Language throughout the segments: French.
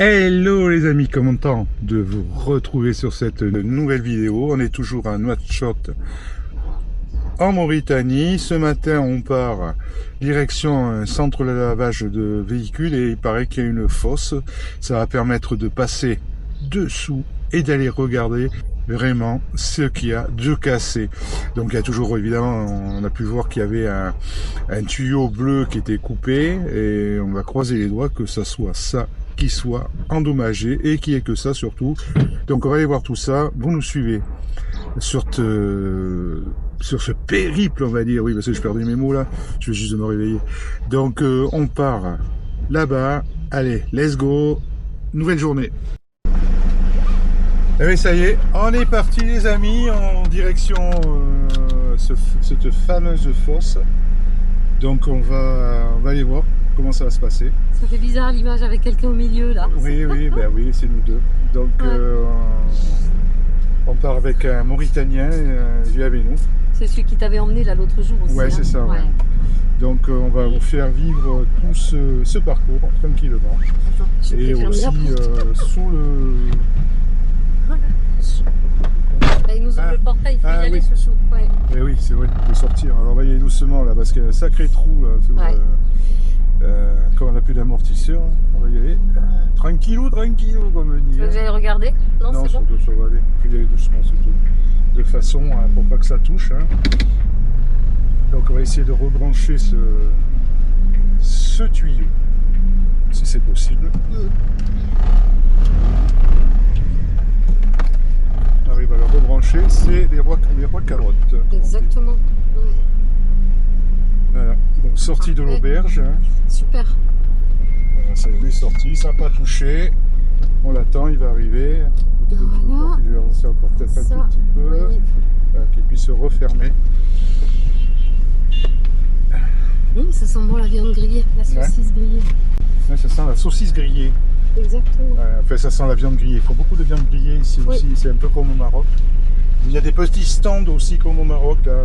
Hello les amis, content de vous retrouver sur cette nouvelle vidéo. On est toujours à Nouakchott en Mauritanie. Ce matin on part direction un centre de lavage de véhicules et il paraît qu'il y a une fosse. Ça va permettre de passer dessous et d'aller regarder vraiment ce qu'il y a de cassé. Donc il y a toujours, évidemment, on a pu voir qu'il y avait un tuyau bleu qui était coupé et on va croiser les doigts que ça soit ça qui soit endommagé et qu'il n'y ait que ça surtout. Donc on va aller voir tout ça. Vous nous suivez sur ce périple, on va dire. Oui, parce que j'ai perdu mes mots là, je vais juste me réveiller. Donc on part là-bas. Allez, let's go, nouvelle journée. Et oui, ça y est, on est parti les amis en direction cette fameuse fosse. Donc on va aller voir comment ça va se passer. Ça fait bizarre l'image avec quelqu'un au milieu là. Oui, ben oui, c'est nous deux. Donc ouais. On part avec un Mauritanien, il est avec nous. C'est celui qui t'avait emmené là l'autre jour aussi. Ouais, c'est ça. Ouais. Donc on va vous faire vivre tout ce parcours tranquillement. Attends, et aussi sous le... Là, il nous ouvre le portail, il faut y aller, chouchou. Ouais. Et oui, c'est vrai, il faut sortir. Alors on va y aller doucement là, parce qu'il y a un sacré trou là. Ouais. Quand on n'a plus d'amortisseur, on va y aller tranquillou, comme on dit. Tu veux que j'aille regarder? Non, c'est bon. Ça va aller. Il faut y aller doucement, surtout. De façon pour pas que ça touche. Hein. Donc on va essayer de rebrancher ce tuyau, si c'est possible. On arrive à le rebrancher, c'est les rois carottes. Exactement. Ouais. Voilà, donc sortie de l'auberge. Hein. Super. Voilà, ça y est sorti, ça n'a pas touché. On l'attend, il va arriver. Voilà. Je vais avancer encore peut-être un tout petit peu. Oui. Qu'il puisse se refermer. Ça sent bon la viande grillée, la saucisse grillée. Ouais, ça sent la saucisse grillée. Exactement. Enfin, ça sent la viande grillée. Il faut beaucoup de viande grillée ici aussi. C'est un peu comme au Maroc. Il y a des petits stands aussi comme au Maroc, là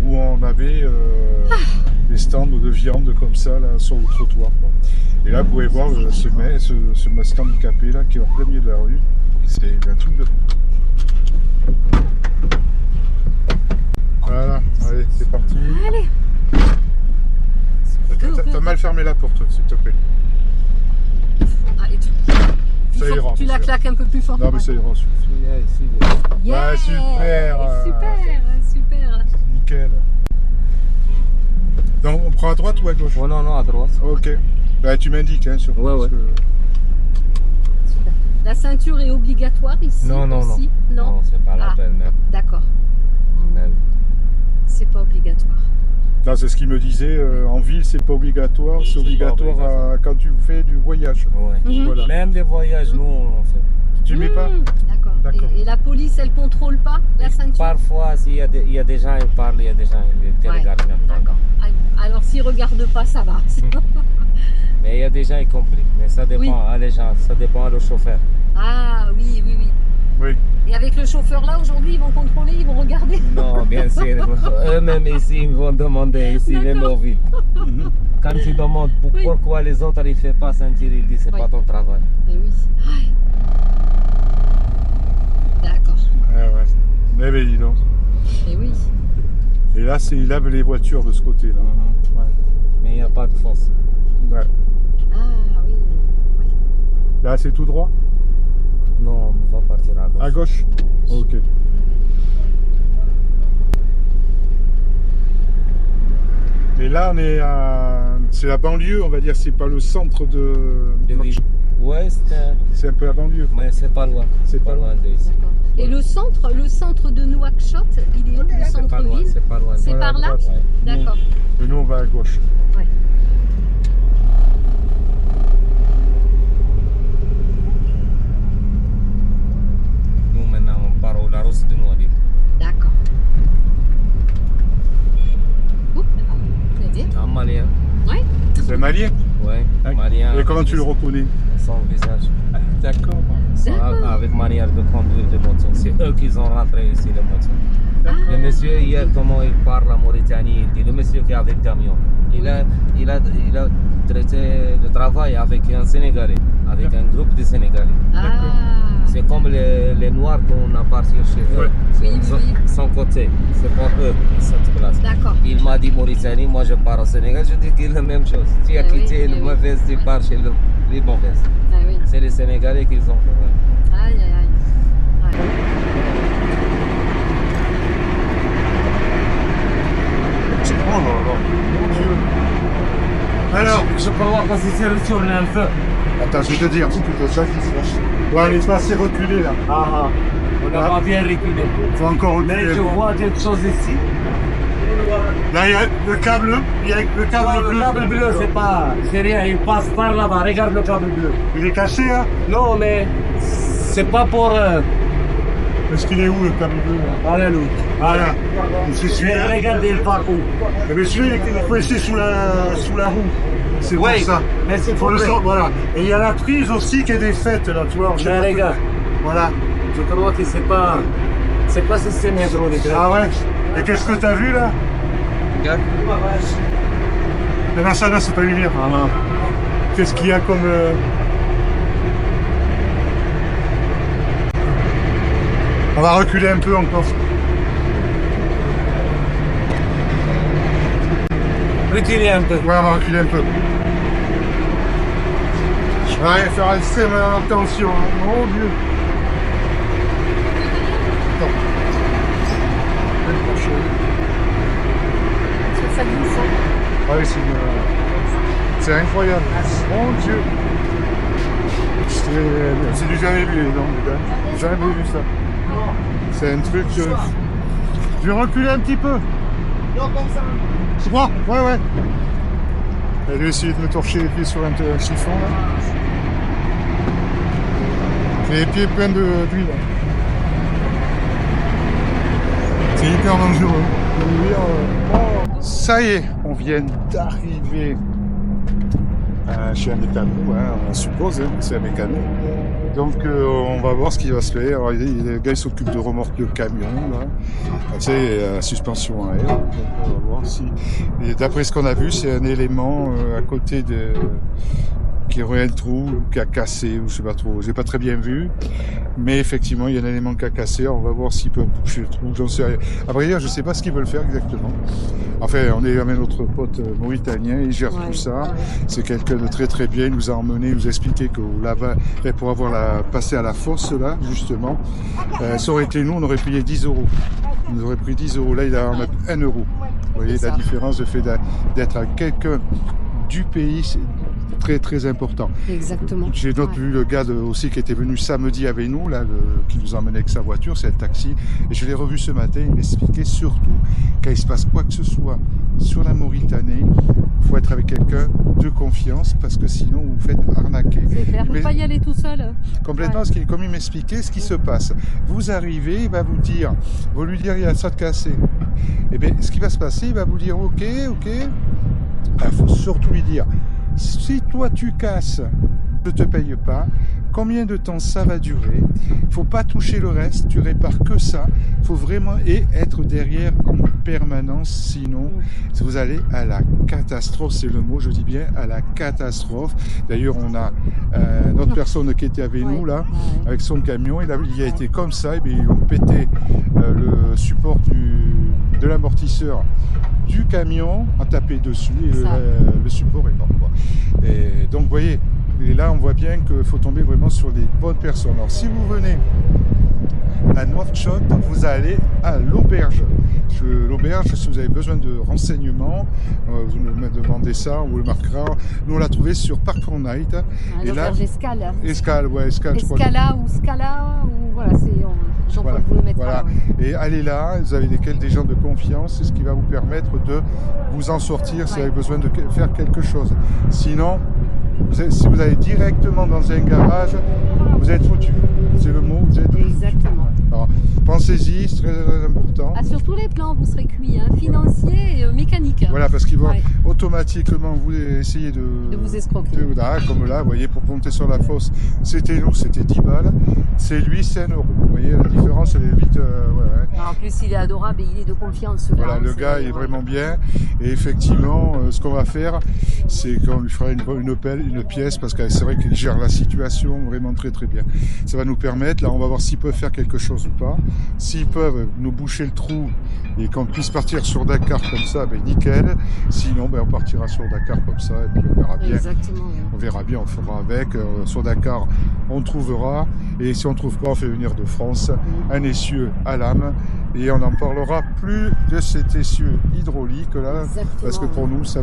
où on avait des stands de viande comme ça là, sur le trottoir. Quoi. Et là, vous pouvez voir ce masque handicapé là, qui est en plein milieu de la rue. C'est un truc de fou. Voilà, allez, c'est parti. Allez. T'as mal fermé la porte, s'il te plaît. Allez, tu la claques un peu plus fort. Non, mais ça ira. Yeah, ouais, super. Nickel. Donc, on prend à droite ou à gauche? Oh, non, à droite. Ok. Bah, tu m'indiques, hein, sur. Ouais. Que... La ceinture est obligatoire ici? Non. Non, c'est pas la peine même. D'accord. Même. C'est pas obligatoire. Non, c'est ce qu'il me disait, en ville c'est pas obligatoire, c'est obligatoire quand tu fais du voyage. Ouais. Voilà. Même des voyages, nous on fait. Tu mets pas? D'accord. Et la police elle contrôle pas la ceinture? Parfois, il y a des gens qui parlent, il y a des gens qui te regardent même pas. D'accord. Alors s'ils regardent pas, ça va. Mais il y a des gens qui comprennent. Mais ça dépend à les gens, ça dépend au chauffeur. Ah oui. Oui. Et avec le chauffeur là, aujourd'hui, ils vont contrôler, ils vont regarder? Non, bien sûr. Eux-mêmes ici, ils vont demander, ici, même au ville. Quand tu demandes pourquoi les autres ne font pas sentir, ils disent c'est pas ton travail. Et oui. D'accord. Ouais. Mais ben, dis donc. Et oui. Et là, ils lavent les voitures de ce côté-là. Ouais. Mais il n'y a pas de force. Ouais. Ah oui. Là, c'est tout droit? Non, on va partir à gauche. À gauche? Ok. Et là, on est c'est la banlieue, on va dire, c'est pas le centre de ville. Ouais, c'est un peu la banlieue. Mais c'est pas loin. C'est pas loin de ici. D'accord. Et le centre de Nouakchott, il est où? Le centre-ville? C'est pas loin. C'est par là? Ouais. D'accord. Et nous, on va à gauche. Ouais. Nous, maintenant, on part au Larousse de Nouadhib. D'accord. Un malien. Oui. C'est un malien? Ouais, malien. Et comment tu le reconnais? Son visage. D'accord. Avec manière de conduire de moto. C'est eux qui ont rentré ici les motos. Le monsieur, hier, comment il parle en Mauritanie, il dit, le monsieur qui est avec le camion, il a traité le travail avec un Sénégalais, avec un groupe de Sénégalais. C'est comme les Noirs qu'on a parti chez eux. Son côté, c'est pas eux, cette place. Il m'a dit Mauritanie, moi je pars au Sénégal, je dis qu'il est la même chose. Tu as quitté le mauvais, tu pars chez les mauvaises. C'est les Sénégalais qui ont fait. Aïe, aïe, aïe. Oh là là, mon Dieu. Alors, je peux voir que c'est retourné un peu. Attends, je vais te dire, c'est plutôt ça qui se passe. Ouais, on est pas assez reculé là. On n'a pas bien reculé. Faut encore reculer. Mais je vois quelque chose ici. Là, il y a le câble, il y a le câble bleu. Le câble bleu, c'est rien, il passe par là-bas. Regarde le câble bleu. Il est caché, hein? Non, mais c'est pas pour. Est-ce qu'il est où le câble bleu là? Voilà, l'autre. Voilà. C'est celui-là. Regardez le parcours. Mais celui-là, il est coincé sous la roue. C'est pour ça. Mais c'est pour le sort, voilà. Et il y a la prise aussi qui est défaite là, tu vois. Mais regarde. Voilà. Je crois que c'est pas. C'est pas système hydraulique. Ah ouais? Et qu'est-ce que t'as vu là? Regarde. Mais là, ça là, c'est pas lumière. Qu'est-ce qu'il y a comme. On va reculer un peu encore. Reculer un peu. Ouais, on va reculer un peu. Ouais, faire extrêmement attention. Hein. Mon Dieu. Attends. Ça glisse, hein. Ouais, c'est incroyable. Mon Dieu. C'est du jamais vu, non, j'ai jamais vu ça. C'est un truc. Je vais reculer un petit peu. Non, comme ça. C'est bon? Ouais, ouais. Elle va essayer de me torcher les pieds sur un chiffon là. J'ai les pieds pleins d'huile. C'est hyper dangereux. Ça y est, on vient d'arriver chez un mécano, hein, on suppose, hein, c'est un mécano. Donc on va voir ce qui va se faire. Alors, le gars il s'occupe de remorque de camion, là. Tu sais, suspension à air. Donc, on va voir si. Et d'après ce qu'on a vu, c'est un élément à côté de qui aurait un trou, qui a cassé, ou je sais pas trop, j'ai pas très bien vu. Mais effectivement, il y a un élément qui a cassé. Alors, on va voir s'ils peuvent boucher le trou. J'en sais rien. À vrai dire, je sais pas ce qu'ils veulent faire exactement. Enfin, on est avec notre pote mauritanien, il gère tout ça. C'est quelqu'un de très très bien. Il nous a emmené, il nous a expliqué que là-bas, pour avoir passé à la fosse là, justement, ça aurait été nous, on aurait payé 10 €. Il nous aurait pris 10 €. Là, il a 1 €. Vous voyez la différence, le fait d'être avec quelqu'un du pays, c'est très très important. Exactement. J'ai vu le gars aussi qui était venu samedi avec nous, là, qui nous emmenait avec sa voiture, c'est le taxi. Et je l'ai revu ce matin, il m'expliquait surtout quand il se passe quoi que ce soit sur la Mauritanie, il faut être avec quelqu'un de confiance parce que sinon vous vous faites arnaquer. C'est clair, il ne faut pas y aller tout seul. Complètement, comme il m'expliquait ce qui se passe. Vous arrivez, il va vous dire, vous lui dire il y a ça de cassé. Et bien ce qui va se passer, il va vous dire ok. Il faut surtout lui dire, si toi tu casses, je ne te paye pas, combien de temps ça va durer, il ne faut pas toucher le reste, tu répares que ça, il faut vraiment être derrière en permanence, sinon vous allez à la catastrophe, c'est le mot, je dis bien à la catastrophe. D'ailleurs on a notre personne qui était avec nous là, avec son camion, il a été comme ça, et bien, ils ont pété le support de l'amortisseur du camion, a tapé dessus et le support est mort. Quoi. Et donc vous voyez, et là on voit bien qu'il faut tomber vraiment sur les bonnes personnes. Alors si vous venez à Nouakchott, vous allez à l'auberge. L'auberge, si vous avez besoin de renseignements, vous me demandez ça, on vous le marquera. Nous on l'a trouvé sur Park4Night. L'auberge Escale. Escale, ouais, Escale. Escala ou Scala, ou voilà, c'est... Voilà, voilà. Et allez là, vous avez des gens de confiance, c'est ce qui va vous permettre de vous en sortir si vous avez besoin de faire quelque chose. Sinon, si vous allez directement dans un garage, vous êtes foutu. C'est le mot, vous êtes foutu. Exactement. Alors, pensez-y, c'est très, très important. Sur tous les plans, vous serez cuit, hein, financier, mécanique. mécanique. Voilà, parce qu'ils vont automatiquement vous essayer de vous escroquer. Voilà, comme là, vous voyez, pour monter sur la fosse, c'était nous, c'était 10 balles. C'est lui, c'est 1 euro. Vous voyez, la différence, elle est vite... En plus, il est adorable et il est de confiance. Voilà, le gars est vraiment bien. Et effectivement, ce qu'on va faire, c'est qu'on lui fera une pièce, parce que c'est vrai qu'il gère la situation vraiment très très bien. Ça va nous permettre, là, on va voir s'ils peuvent faire quelque chose ou pas. S'ils peuvent nous boucher le trou et qu'on puisse partir sur Dakar comme ça, ben nickel. Sinon, ben, on partira sur Dakar comme ça et puis on verra bien. Exactement. On verra bien, on fera avec. Sur Dakar, on trouvera. Et si on trouve pas, on fait venir de France un essieu à lame. Et on n'en parlera plus de cet essieu hydraulique là, parce que pour nous ça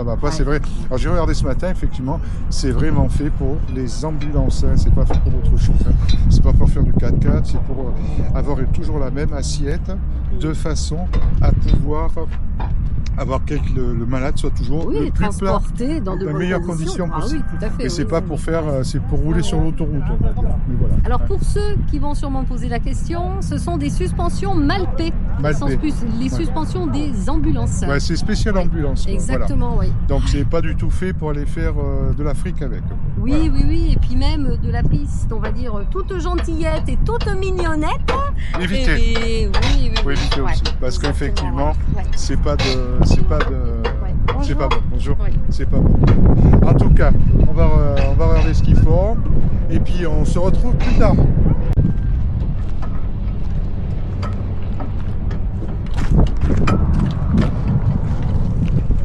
va pas. C'est vrai. Alors j'ai regardé ce matin, effectivement, c'est vraiment fait pour les ambulances. Hein. C'est pas fait pour autre chose. Hein. C'est pas pour faire du 4x4, c'est pour avoir toujours la même assiette, de façon à pouvoir avoir que le malade soit toujours le plus transporté dans de meilleures conditions possibles. Oui, tout à fait, et c'est pas pour faire, c'est pour rouler sur l'autoroute. Voilà. Alors pour ceux qui vont sûrement poser la question, ce sont des suspensions Malpé. Ce sont les suspensions des ambulances. Ouais, c'est spécial ambulance. Exactement, voilà. Oui. Donc c'est pas du tout fait pour aller faire de l'Afrique avec. Oui, voilà. Oui, et puis même de la piste, on va dire toute gentillette et toute mignonnette. Éviter. Oui. Éviter aussi, parce qu'effectivement, c'est pas bon. Bonjour. Oui. C'est pas bon. En tout cas, on va regarder ce qu'ils font et puis on se retrouve plus tard.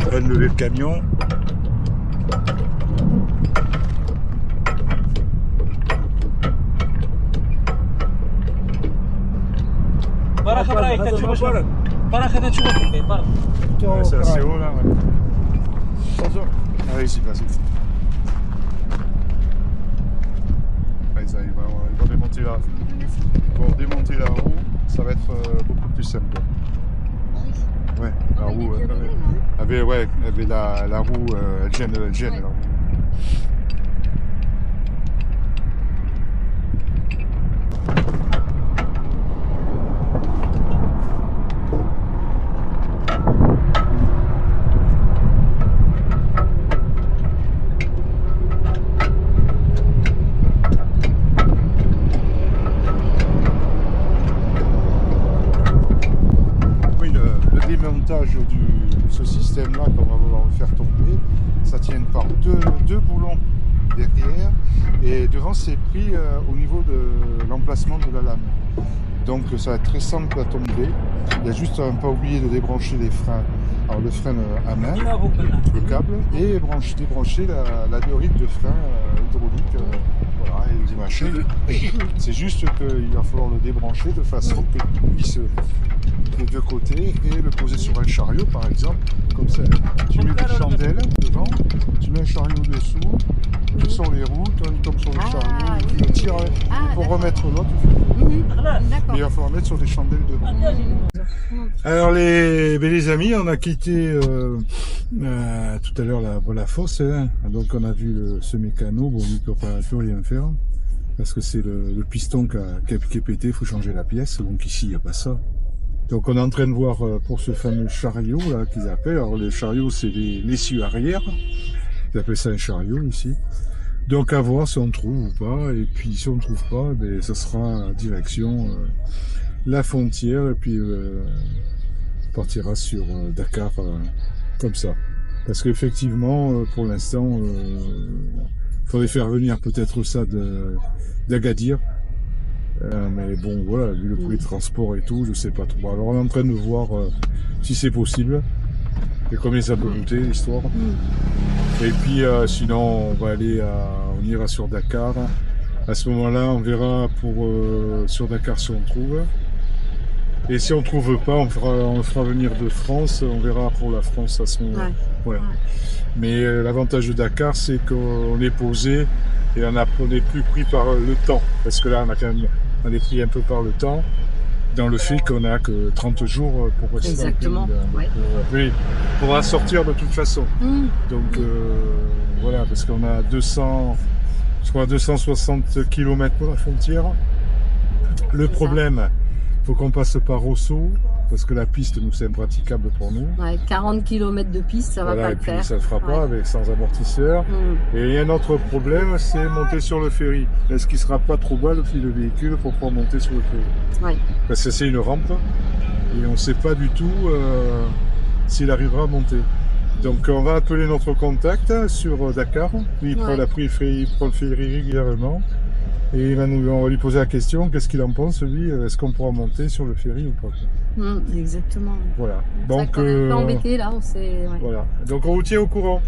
On va lever le camion. C'est assez haut là. Ouais. Allez, c'est passé. Ils vont démonter là. Ils vont démonter la roue, ça va être beaucoup plus simple. Ouais, la roue avait la roue, elle gêne la roue. De ce système là qu'on va faire tomber, ça tient par deux boulons derrière et devant c'est pris au niveau de l'emplacement de la lame, donc ça va être très simple à tomber. Il y a juste à ne pas oublier de débrancher les freins, alors le frein à main, le câble, et débrancher la durite de frein hydraulique, voilà, et les machines. C'est juste qu'il va falloir le débrancher de façon qu'il puisse les deux côtés et le poser sur un chariot par exemple, comme ça. Tu mets des chandelles devant, tu mets un chariot dessous, tu sors les roues, tu tombes sur le chariot, tu le tires pour remettre l'autre. Mais il va falloir mettre sur des chandelles devant. Alors les amis, on a quitté tout à l'heure la fosse, hein. Donc on a vu ce mécano, bon il ne peut plus rien faire, parce que c'est le piston qui est pété, il faut changer la pièce, donc ici il n'y a pas ça. Donc on est en train de voir pour ce fameux chariot là qu'ils appellent. Alors le chariot c'est l'essieu arrière. Ils appellent ça un chariot ici. Donc à voir si on trouve ou pas. Et puis si on ne trouve pas, ben, ça sera direction la frontière. Et puis on partira sur Dakar comme ça. Parce qu'effectivement pour l'instant il faudrait faire venir peut-être ça d'Agadir. Mais bon voilà, vu le prix de transport et tout, je sais pas trop. Alors on est en train de voir si c'est possible et combien ça peut coûter l'histoire. Et puis sinon on ira sur Dakar. À ce moment-là on verra sur Dakar si on trouve. Et si on trouve pas, on fera venir de France, on verra pour la France à ce moment-là. Ouais. Mais l'avantage de Dakar c'est qu'on est posé et on n'est plus pris par le temps. Parce que là on est pris un peu par le temps, dans le fait qu'on n'a que 30 jours pour rester. Exactement. Oui, on va sortir de toute façon. Donc voilà, parce qu'on a 260 km pour la frontière. Le problème, il faut qu'on passe par Rosso, parce que la piste, nous, c'est impraticable pour nous. Ouais, 40 km de piste, ça va pas Et le puis faire. ça ne fera pas avec, sans amortisseur. Et il y a un autre problème, c'est monter sur le ferry. Est-ce qu'il ne sera pas trop bas le véhicule pour pouvoir monter sur le ferry? Ouais. Parce que c'est une rampe et on ne sait pas du tout s'il arrivera à monter. Donc on va appeler notre contact sur Dakar. Il prend le ferry régulièrement. Et on va lui poser la question, qu'est-ce qu'il en pense lui? Est-ce qu'on pourra monter sur le ferry ou pas? Exactement. Voilà. Donc, on est un peu embêté là, on sait. Voilà. Donc on vous tient au courant.